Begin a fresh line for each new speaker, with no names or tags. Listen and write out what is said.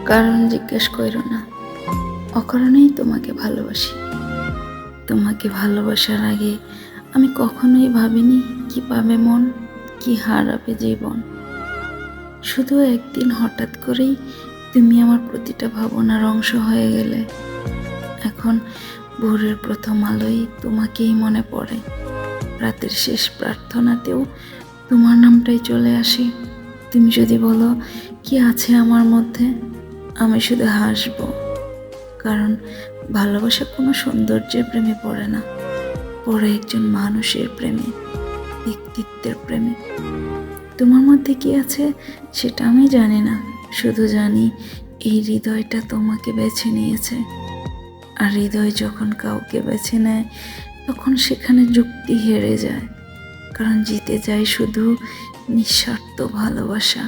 কারণ জিজ্ঞেস করো না, অকারণেই তোমাকে ভালোবাসি। তোমাকে ভালোবাসার আগে আমি কখনোই ভাবিনি কি পাবে মন, কি হারাবে জীবন। শুধু একদিন হঠাৎ করেই তুমি আমার প্রতিটা ভাবনার অংশ হয়ে গেলে। এখন ভোরের প্রথম আলোয় তোমাকেই মনে পড়ে, রাতের শেষ প্রার্থনাতেও তোমার নামটাই চলে আসে। তুমি যদি বলো কি আছে আমার মধ্যে, আমি শুধু হাসবো, কারণ ভালোবাসা কোনো সৌন্দর্যের প্রেমে পড়ে না, পড়ে একজন মানুষের প্রেমে, ব্যক্তিত্বের প্রেমে। তোমার মধ্যে কি আছে সেটা আমি জানি না, শুধু জানি এই হৃদয়টা তোমাকে বেছে নিয়েছে। আর হৃদয় যখন কাউকে বেছে নেয় তখন সেখানে যুক্তি হেরে যায়, কারণ জিতে যায় শুধু নিঃস্বার্থ ভালোবাসা।